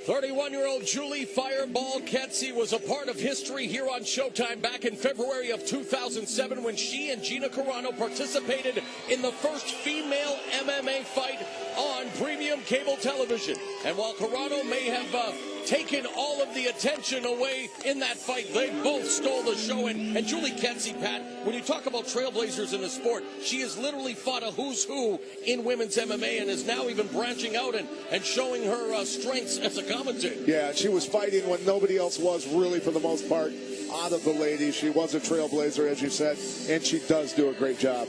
31-year-old Julie Fireball Kedzie was a part of history here on Showtime back in February of 2007 when she and Gina Carano participated in the first female MMA fight on premium cable television. And while Carano may have taken all of the attention away in that fight, they both stole the show. And Julie Kedzie, Pat, when you talk about trailblazers in the sport, she has literally fought a who's who in women's MMA and is now even branching out and showing her strengths as a commentator. Yeah, she was fighting when nobody else was, really, for the most part, out of the ladies. She was a trailblazer, as you said, and she does do a great job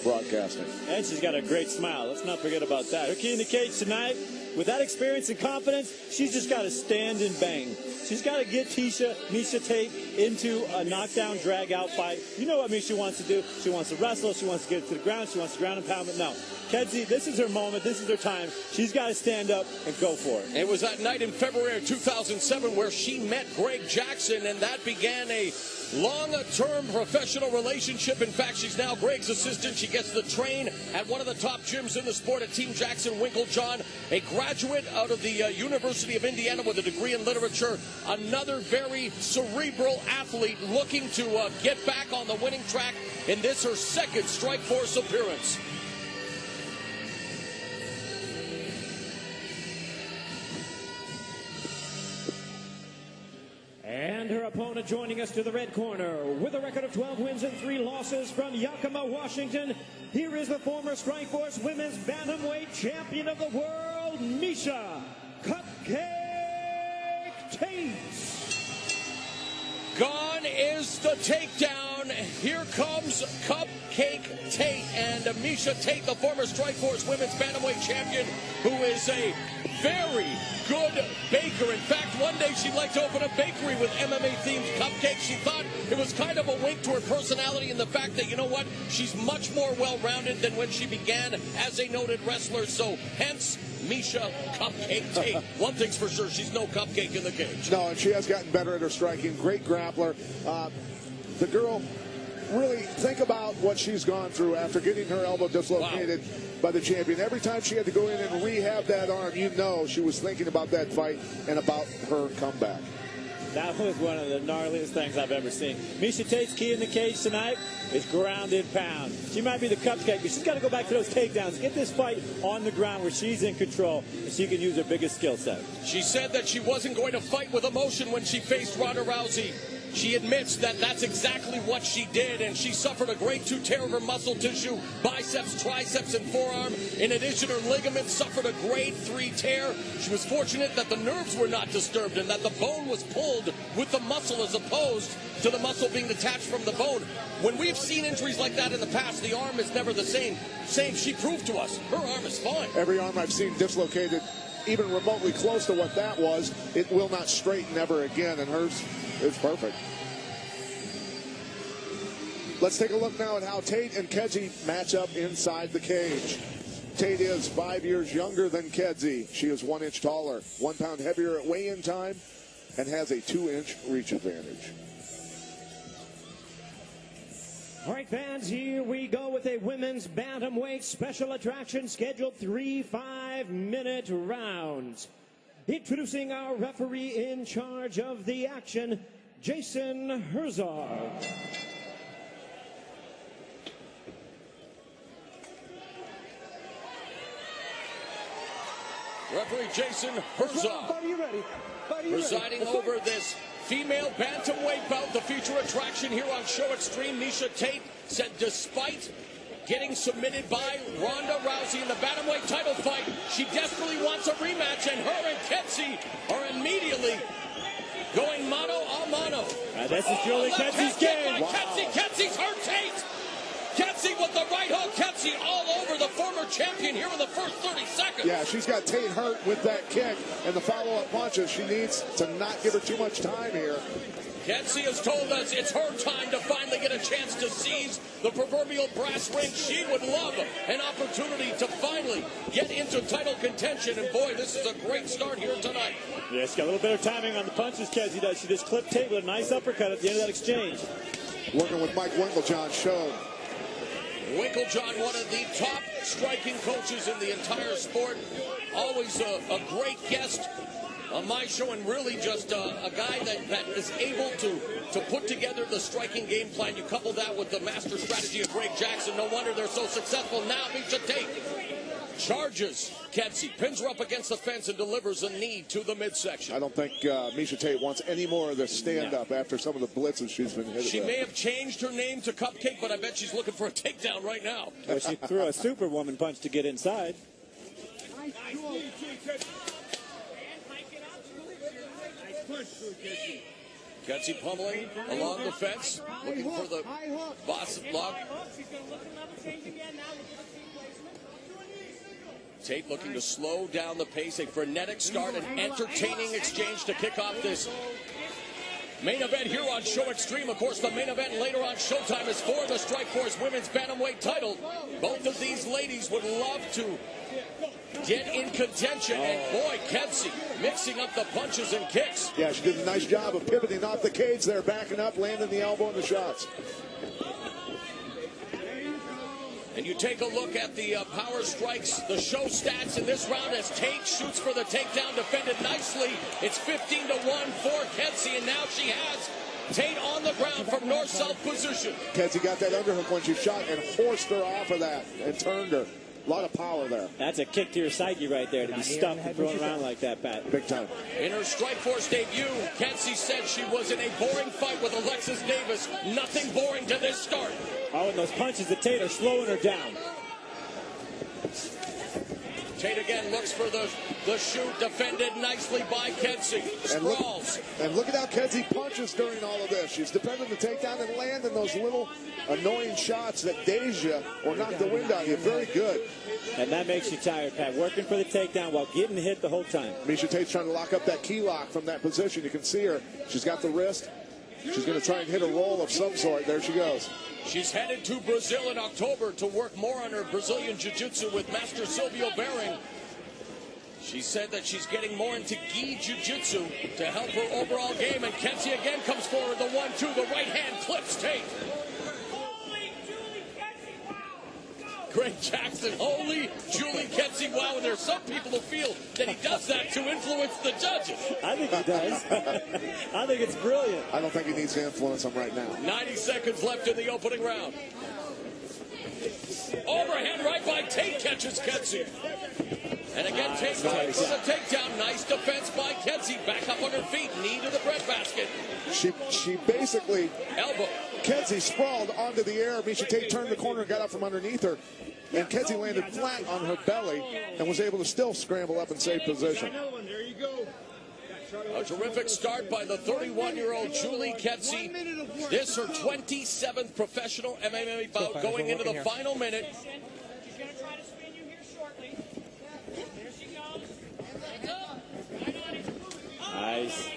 broadcasting. And she's got a great smile. Let's not forget about that. Her key in the cage tonight, with that experience and confidence, she's just got to stand and bang. She's got to get Miesha Tate into a knockdown, drag-out fight. You know what Miesha wants to do. She wants to wrestle. She wants to get to the ground. She wants to ground and pound. But no, Kedzie, this is her moment. This is her time. She's got to stand up and go for it. It was that night in February of 2007 where she met Greg Jackson, and that began a long-term professional relationship. In fact, she's now Greg's assistant. She gets to train at one of the top gyms in the sport at Team Jackson Winklejohn, a graduate out of the University of Indiana with a degree in literature. Another very cerebral athlete looking to get back on the winning track in this, her second Strikeforce appearance. And her opponent joining us to the red corner with a record of 12 wins and 3 losses from Yakima, Washington. Here is the former Strikeforce Women's Bantamweight Champion of the World, Miesha Cupcake Tate. Gone is the takedown. Here comes Cupcake Tate. And Miesha Tate, the former Strikeforce Women's Bantamweight Champion, who is a very good baker. In fact, one day she'd like to open a bakery with MMA-themed cupcakes. She thought it was kind of a wink to her personality and the fact that, you know what, she's much more well-rounded than when she began as a noted wrestler. So, hence, Miesha Cupcake Tate. One thing's for sure, she's no cupcake in the cage. No, and she has gotten better at her striking. Great grappler. The girl, really think about what she's gone through after getting her elbow dislocated by the champion. Every time she had to go in and rehab that arm, you know she was thinking about that fight and about her comeback. That was one of the gnarliest things I've ever seen. Miesha Tate's key in the cage tonight is ground and pound. She might be the cupcake, but she's got to go back to those takedowns, get this fight on the ground where she's in control and she can use her biggest skill set. She said that she wasn't going to fight with emotion when she faced Ronda Rousey. She admits that that's exactly what she did, and she suffered a grade 2 tear of her muscle tissue, biceps, triceps, and forearm. In addition, her ligaments suffered a grade 3 tear. She was fortunate that the nerves were not disturbed and that the bone was pulled with the muscle as opposed to the muscle being detached from the bone. When we've seen injuries like that in the past, the arm is never the same. She proved to us her arm is fine. Every arm I've seen dislocated, even remotely close to what that was, it will not straighten ever again, and hers is perfect. Let's take a look now at how Tate and Kedzie match up inside the cage. Tate is 5 years younger than Kedzie. She is 1 inch taller, 1 pound heavier at weigh-in time, and has a 2-inch reach advantage. All right, fans, here we go with a women's bantamweight special attraction scheduled 3 5-minute rounds. Introducing our referee in charge of the action, Jason Herzog. Referee Jason Herzog presiding over this female bantamweight bout. The feature attraction here on Show Extreme. Miesha Tate said despite getting submitted by Ronda Rousey in the bantamweight title fight, she desperately wants a rematch, and her and Kedzie are immediately going mano a mano. This is Julie Kedzie's game. Kedzie's hurt Tate. Kedzie with the right hook. Kedzie all over the former champion here in the first 30 seconds. Yeah, she's got Tate hurt with that kick and the follow-up punches. She needs to not give her too much time here. Kedzie has told us it's her time to finally get a chance to seize the proverbial brass ring. She would love an opportunity to finally get into title contention. And boy, this is a great start here tonight. Yeah, she's got a little better timing on the punches, Kedzie does. She just clipped Tate with a nice uppercut at the end of that exchange. Working with Mike Winklejohn showed. Winklejohn, one of the top striking coaches in the entire sport. Always a great guest on my show, and really just a guy that is able to put together the striking game plan. You couple that with the master strategy of Greg Jackson. No wonder they're so successful. Now Miesha Tate charges Kedzie, pins her up against the fence, and delivers a knee to the midsection. I don't think Miesha Tate wants any more of this stand-up after some of the blitzes she's been hit. She may have changed her name to Cupcake, but I bet she's looking for a takedown right now. Well, she threw a superwoman punch to get inside. Kedzie pummeling along the fence, looking for the boss block. Tate looking to slow down the pace, a frenetic start, an entertaining exchange to kick off this main event here on Show Extreme. Of course, the main event later on Showtime is for the Strikeforce Women's Bantamweight title. Both of these ladies would love to get in contention, and boy, Kedzie mixing up the punches and kicks. Yeah, she did a nice job of pivoting off the cage there, backing up, landing the elbow and the shots. And you take a look at the power strikes, the show stats in this round as Tate shoots for the takedown, defended nicely. It's 15-1 for Kedzie, and now she has Tate on the ground from north-south position. Kedzie got that underhook when she shot and forced her off of that and turned her. A lot of power there. That's a kick to your psyche right there, to be stuffed and thrown around like that, Pat. Big time. In her Strikeforce debut, Kedzie said she was in a boring fight with Alexis Davis. Nothing boring to this start. Oh, and those punches at Tate are slowing her down. Tate again looks for the shoot, defended nicely by Kedzie. Sprawls. And look at how Kedzie punches during all of this. She's defending the takedown and landing those little annoying shots that daze you or knock the wind out of you. Very good. And that makes you tired, Pat. Working for the takedown while getting hit the whole time. Miesha Tate's trying to lock up that key lock from that position. You can see her. She's got the wrist. She's going to try and hit a roll of some sort. There she goes. She's headed to Brazil in October to work more on her Brazilian Jiu-Jitsu with Master Silvio Bering. She said that she's getting more into gi Jiu-Jitsu to help her overall game. And Kedzie again comes forward, the 1-2, the right hand clips Tate. Greg Jackson, holy Julie Kedzie. Wow, and there's some people who feel that he does that to influence the judges. I think he does. I think it's brilliant. I don't think he needs to influence them right now. 90 seconds left in the opening round. Overhand right by Tate, catches Kedzie. And again, Tate going for the takedown. Nice defense by Kedzie. Back up on her feet, knee to the breadbasket. She basically elbow. Kedzie sprawled onto the air. Miesha Tate turned the corner and got up from underneath her. And Kedzie landed flat on her belly and was able to still scramble up and save position. A terrific start by the 31-year-old Julie Kedzie. This her 27th professional MMA bout going into the final minute. Nice.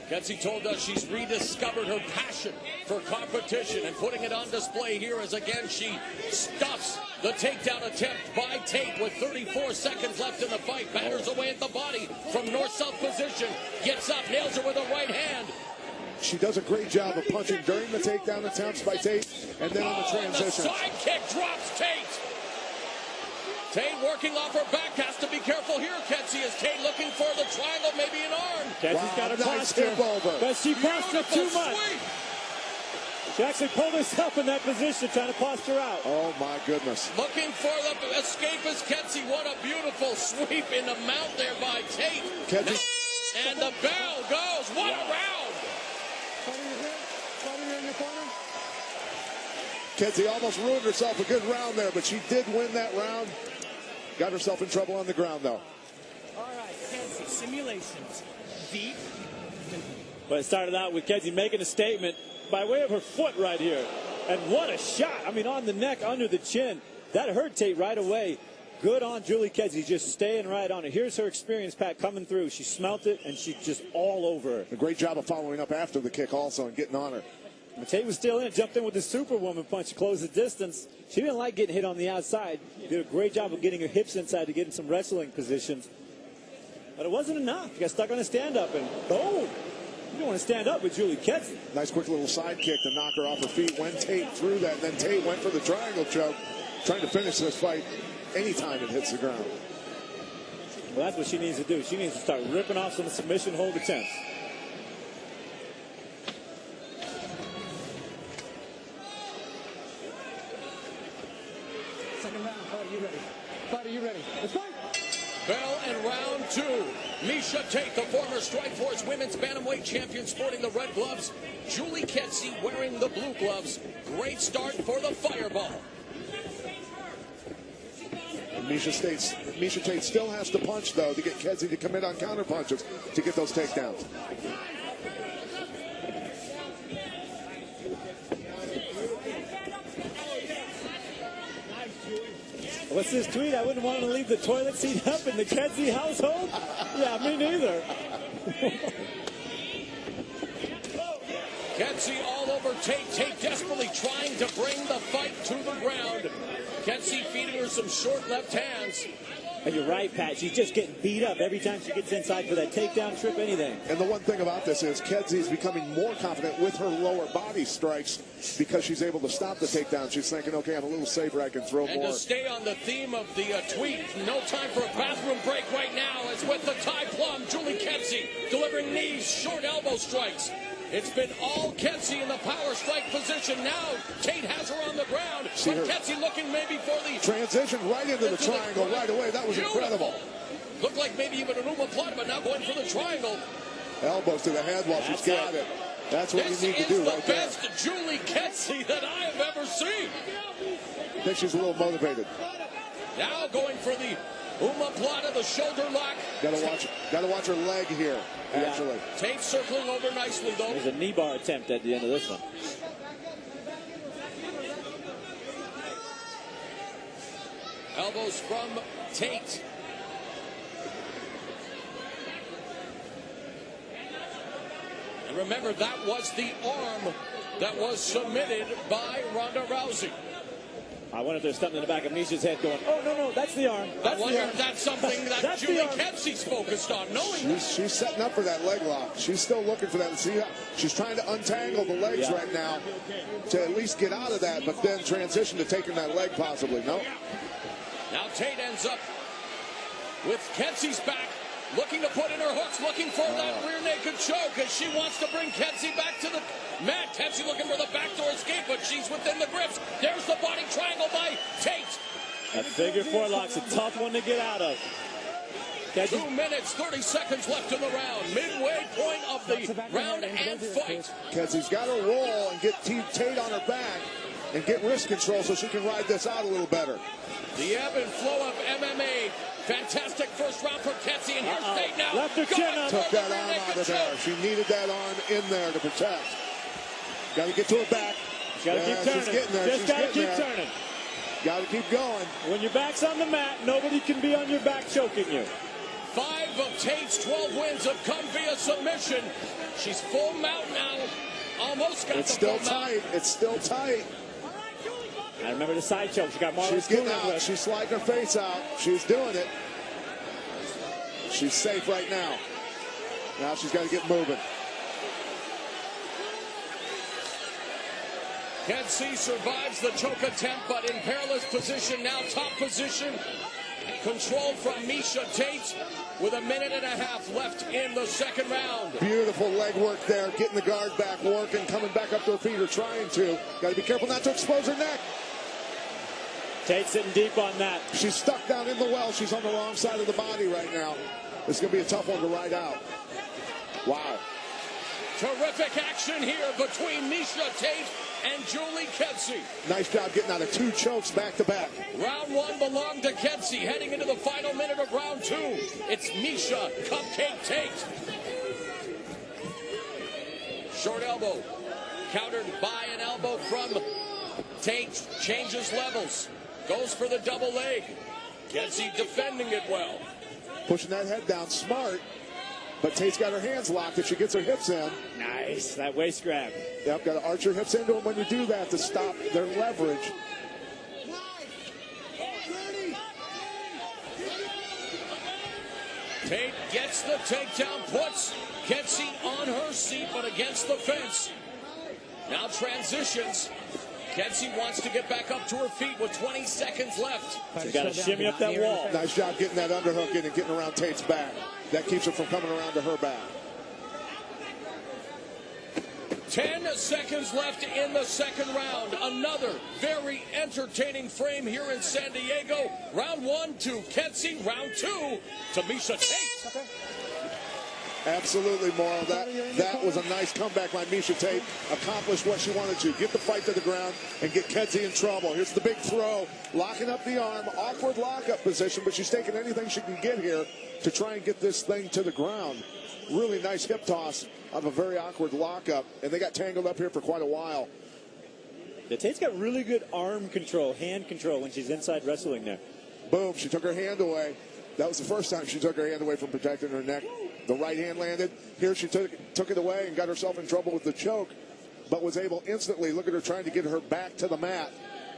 Kedzie told us she's rediscovered her passion for competition and putting it on display here as again she stuffs the takedown attempt by Tate with 34 seconds left in the fight. Batters away at the body from north-south position. Gets up, nails her with a right hand. She does a great job of punching during the takedown attempts by Tate and then on the transition. The side kick drops Tate. Tate working off her back, has to be careful here. Kedzie is Tate looking for the triangle, maybe an arm. Kedie's got her posture, but she postured too much. She actually pulled herself in that position, trying to posture out. Oh my goodness! Looking for the escape is Kedzie. What a beautiful sweep in the mount there by Tate. Kedzie. And the bell goes. What a round! Kedzie almost ruined herself a good round there, but she did win that round. Got herself in trouble on the ground, though. All right, Kedzie, simulations. Deep. But it started out with Kedzie making a statement by way of her foot right here. And what a shot. I mean, on the neck, under the chin. That hurt Tate right away. Good on Julie Kedzie, just staying right on it. Here's her experience, Pat, coming through. She smelt it, and she's just all over her. A great job of following up after the kick also and getting on her. Tate was still in it, jumped in with the superwoman punch to close the distance. She didn't like getting hit on the outside. Did a great job of getting her hips inside to get in some wrestling positions. But it wasn't enough. Got stuck on a stand-up, and boom. You don't want to stand up with Julie Kedzie. Nice quick little side kick to knock her off her feet when Tate threw that. And then Tate went for the triangle choke, trying to finish this fight anytime it hits the ground. Well, that's what she needs to do. She needs to start ripping off some submission hold attempts. Second round, fight, are you ready? Fight, are you ready? Let's fight! Bell in round two. Miesha Tate, the former Strikeforce women's bantamweight champion, sporting the red gloves. Julie Kedzie wearing the blue gloves. Great start for the Fireball. Miesha Tate still has to punch, though, to get Kedzie to commit on counter punches to get those takedowns. What's this tweet? I wouldn't want to leave the toilet seat up in the Kedzie household? Yeah, me neither. Kedzie all over Tate. Tate desperately trying to bring the fight to the ground. Kedzie feeding her some short left hands. And you're right, Pat. She's just getting beat up every time she gets inside for that takedown, trip, anything. And the one thing about this is Kedzie is becoming more confident with her lower body strikes because she's able to stop the takedown. She's thinking, okay, I'm a little safer. I can throw and more. And to stay on the theme of the tweet, no time for a bathroom break right now. It's with the Thai plum, Julie Kedzie, delivering knees, short elbow strikes. It's been all Kedzie in the power strike position. Now Tate has her on the ground. But Kedzie looking maybe for the transition right into the triangle right away. That was incredible. Looked like maybe even an omoplata, but now going for the triangle. Elbows to the head while she's got it. That's what you need to do right there. This is the best Julie Kedzie that I have ever seen. I think she's a little motivated. Now going for the omoplata, the shoulder lock. Gotta watch her leg here, actually. Yeah. Tate circling over nicely, though. There's a knee bar attempt at the end of this one. Elbows from Tate. And remember, that was the arm that was submitted by Ronda Rousey. I wonder if there's something in the back of Miesha's head going, oh, no, that's the arm. I wonder if that's something that Julie Kedzie's focused on, knowing she's setting up for that leg lock. She's still looking for that. See, she's trying to untangle the legs right now to at least get out of that, but then transition to taking that leg possibly. No. Now Tate ends up with Kedzie's back, looking to put in her hooks, looking for that rear naked choke as she wants to bring Kedzie back to the mat. Kedzie looking for the backdoor escape, but she's within the grips. There's the body triangle by Tate. That figure four lock's a tough one to get out of. 2 minutes, 30 seconds left in the round. Midway point of the round and fight. Kedzie's got to roll and get Tate on her back and get wrist control so she can ride this out a little better. The ebb and flow of MMA. Fantastic first round for Kedzie, and here's Tate now. Left her chin up. Took that arm out of there. She needed that arm in there to protect. Got to get to her back. Got to keep turning. She's getting there. Just got to keep turning. Got to keep going. When your back's on the mat, nobody can be on your back choking you. 5 of Tate's 12 wins have come via submission. She's full mount now. Almost got it's the still tight. It's still tight. I remember the side choke. She got Marlon. She's getting out. She's sliding her face out. She's doing it. She's safe right now. Now she's got to get moving. Kedzie survives the choke attempt, but in perilous position now. Top position. Controlled from Miesha Tate with 1.5 minutes left in the second round. Beautiful leg work there. Getting the guard back, working, coming back up to her feet, or trying to. Got to be careful not to expose her neck. Tate sitting deep on that. She's stuck down in the well. She's on the wrong side of the body right now. It's going to be a tough one to ride out. Wow. Terrific action here between Miesha Tate and Julie Kedzie. Nice job getting out of 2 chokes back to back. Round 1 belonged to Kedzie. Heading into the final minute of round 2, it's Miesha Cupcake Tate. Short elbow, countered by an elbow from Tate. Changes levels, goes for the double leg. Kedzie defending it well. Pushing that head down, smart. But Tate's got her hands locked if she gets her hips in. Nice, that waist grab. Yep, got to arch your hips into them when you do that to stop their leverage. Tate gets the takedown, puts Kedzie on her seat, but against the fence. Now transitions. Kedzie wants to get back up to her feet with 20 seconds left. She's got to shimmy up that wall. Nice job getting that underhook in and getting around Tate's back. That keeps her from coming around to her back. 10 seconds left in the second round. Another very entertaining frame here in San Diego. Round 1 to Kedzie. Round 2 to Miesha Tate. Okay. Absolutely, Morrow. That was a nice comeback by Miesha Tate. Accomplished what she wanted to. Get the fight to the ground and get Kedzie in trouble. Here's the big throw. Locking up the arm. Awkward lockup position, but she's taking anything she can get here to try and get this thing to the ground. Really nice hip toss of a very awkward lockup, and they got tangled up here for quite a while. Yeah, Tate's got really good arm control, hand control when she's inside wrestling there. Boom, she took her hand away. That was the first time she took her hand away from protecting her neck. The right hand landed. Here she took it away and got herself in trouble with the choke, but was able instantly, look at her trying to get her back to the mat,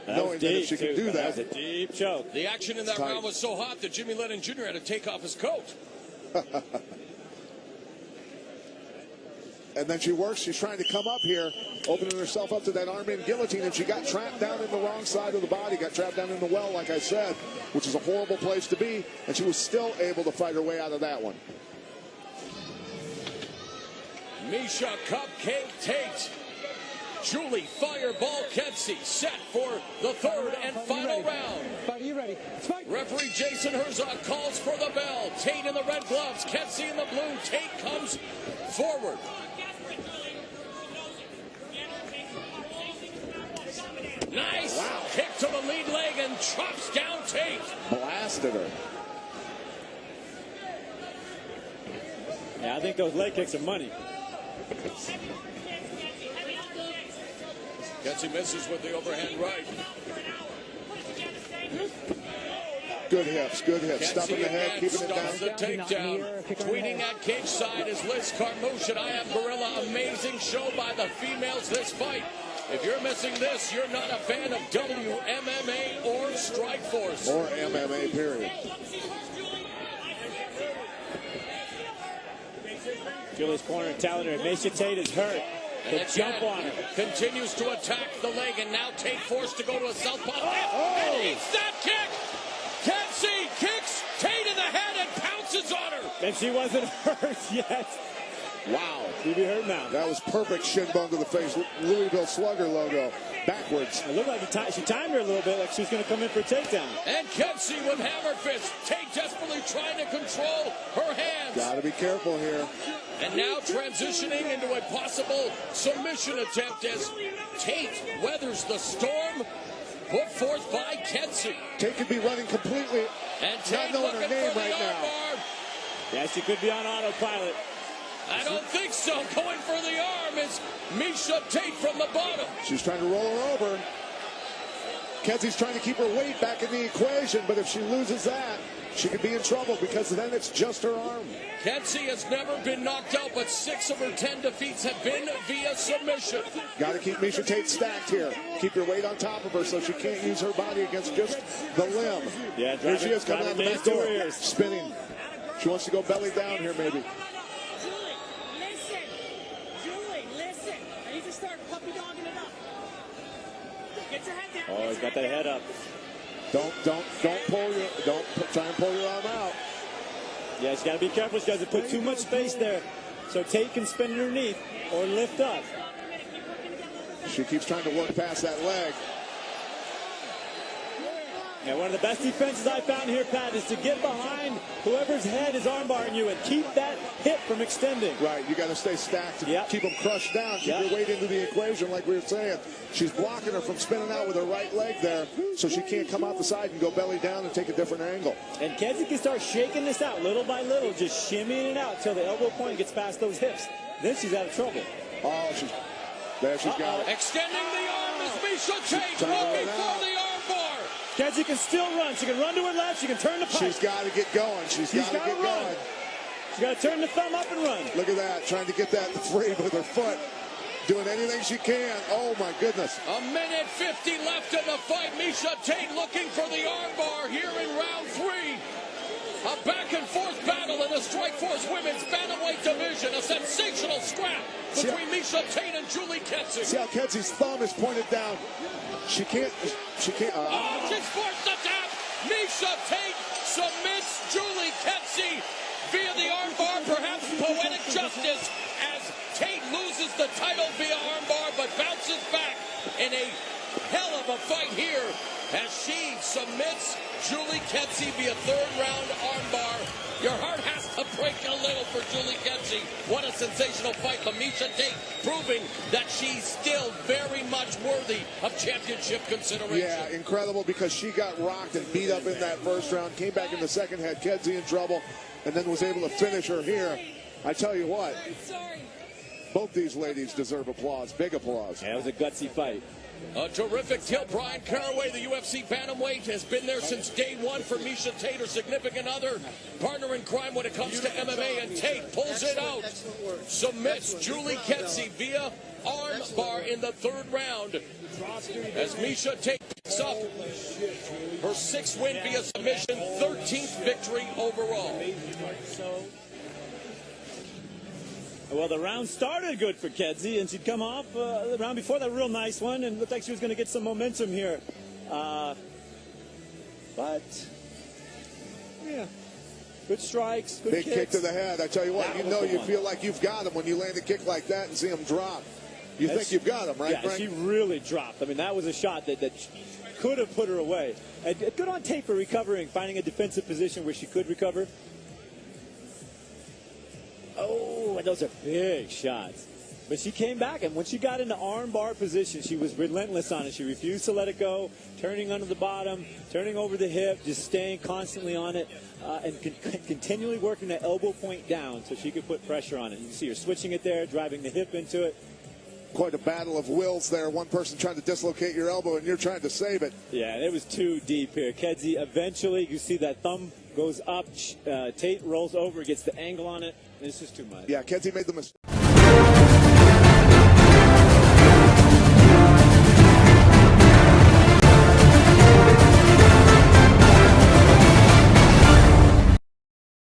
knowing that if she can do that. That was a deep choke. The action in that round was so hot that Jimmy Lennon Jr. had to take off his coat. And then she works. She's trying to come up here, opening herself up to that arm-in guillotine, and she got trapped down in the wrong side of the body, got trapped down in the well, like I said, which is a horrible place to be, and she was still able to fight her way out of that one. Miesha Cupcake Tate. Julie Fireball Kedzie set for the third and final round. Are you ready? Referee Jason Herzog calls for the bell. Tate in the red gloves, Kedzie in the blue. Tate comes forward. Nice kick to the lead leg and chops down Tate. Blasted her. Yeah, I think those leg kicks are money. Kedzie misses with the overhand right. Good hips, good hips. Kedzie stuffing the head, keeping it down. Stops the takedown. Tweeting at cage side is Liz Carmouche and I Am Gorilla. Amazing show by the females this fight. If you're missing this, you're not a fan of WMMA or Strikeforce. Or MMA, period. Julie's corner telling her Miesha Tate is hurt. And jump on her. Continues to attack the leg, and now Tate forced to go to a southpaw. And eats that kick. Kedzie kicks Tate in the head and pounces on her. And she wasn't hurt yet. Wow. She'll be hurt now. That was perfect shin bone to the face. Louisville Slugger logo. Backwards. It looked like she timed her a little bit, like she was going to come in for a takedown. And Kedzie with hammer fist. Tate desperately trying to control her hands. Got to be careful here. And now transitioning into a possible submission attempt as Tate weathers the storm put forth by Kedzie. Tate could be running completely, and Tate not knowing her name for the right now. arm. Yeah, she could be on autopilot. I don't think so. Going for the arm is Miesha Tate from the bottom. She's trying to roll her over. Kedzie's trying to keep her weight back in the equation, but if she loses that, she could be in trouble because then it's just her arm. Kedzie has never been knocked out, but 6 of her 10 defeats have been via submission. Got to keep Miesha Tate stacked here. Keep your weight on top of her so she can't use her body against just the limb. Yeah, here she is coming out the back door, ears. spinning. She wants to go belly down here maybe. Oh, he's got that head up. Don't try and pull your arm out. Yeah, she's got to be careful. She doesn't put too much space there, so Tate can spin underneath or lift up. She keeps trying to work past that leg. Yeah, one of the best defenses I found here, Pat, is to get behind whoever's head is armbarring you and keep that hip from extending. Right, you got to stay stacked to keep them crushed down. Keep your weight into the equation, like we were saying. She's blocking her from spinning out with her right leg there, so she can't come out the side and go belly down and take a different angle. And Kedzie can start shaking this out little by little, just shimmying it out till the elbow point gets past those hips. Then she's out of trouble. Oh, there she's got it. Extending the arm is Miesha Tate, looking for the arm bar. Kedzie can still run. She can run to her left. She can turn the pipe. She's got to get going. She's got to get going. She's got to turn the thumb up and run. Look at that, trying to get that free with her foot. Doing anything she can. Oh, my goodness. A minute 50 left in the fight. Miesha Tate looking for the arm bar here in round 3. A back and forth battle in the Strikeforce women's bantamweight division. A sensational scrap between Miesha Tate and Julie Kedzie. See how Kedzie's thumb is pointed down. She can't. She's forced to tap. Miesha Tate submits Julie Kedzie via the armbar. Perhaps poetic justice as Tate loses the title via armbar, but bounces back in a hell of a fight here as she submits Julie Kedzie via third-round armbar. Your heart has to break a little for Julie Kedzie. What a sensational fight. But Miesha Tate proving that she's still very much worthy of championship consideration. Yeah, incredible, because she got rocked and beat up in that first round, came back in the second, had Kedzie in trouble, and then was able to finish her here. I tell you what, both these ladies deserve applause, big applause. Yeah, it was a gutsy fight. A terrific kill. Brian Caraway, the UFC bantamweight, has been there since day one for Miesha Tate, her significant other, partner in crime when it comes to MMA, and Tate pulls it out, submits Julie Kedzie via armbar in the third round as Miesha Tate picks up her 6th win via submission, 13th victory overall. Well, the round started good for Kedzie, and she'd come off the round before that real nice one, and looked like she was going to get some momentum here. But, yeah, good strikes, good Big kicks. kick to the head. I tell you what, you know you feel like you've got him when you land a kick like that and see him drop. You think you've got him, right, yeah, Frank? she really dropped. I mean, that was a shot that could have put her away. And good on Tate for recovering, finding a defensive position where she could recover. Oh, and those are big shots. But she came back, and when she got into armbar position, she was relentless on it. She refused to let it go, turning under the bottom, turning over the hip, just staying constantly on it, and continually working the elbow point down so she could put pressure on it. You can see her switching it there, driving the hip into it. Quite a battle of wills there. One person trying to dislocate your elbow, and you're trying to save it. Yeah, it was too deep here. Kedzie eventually, you see that thumb goes up. Tate rolls over, gets the angle on it. It's just too much. Yeah, Kedzie made the mistake.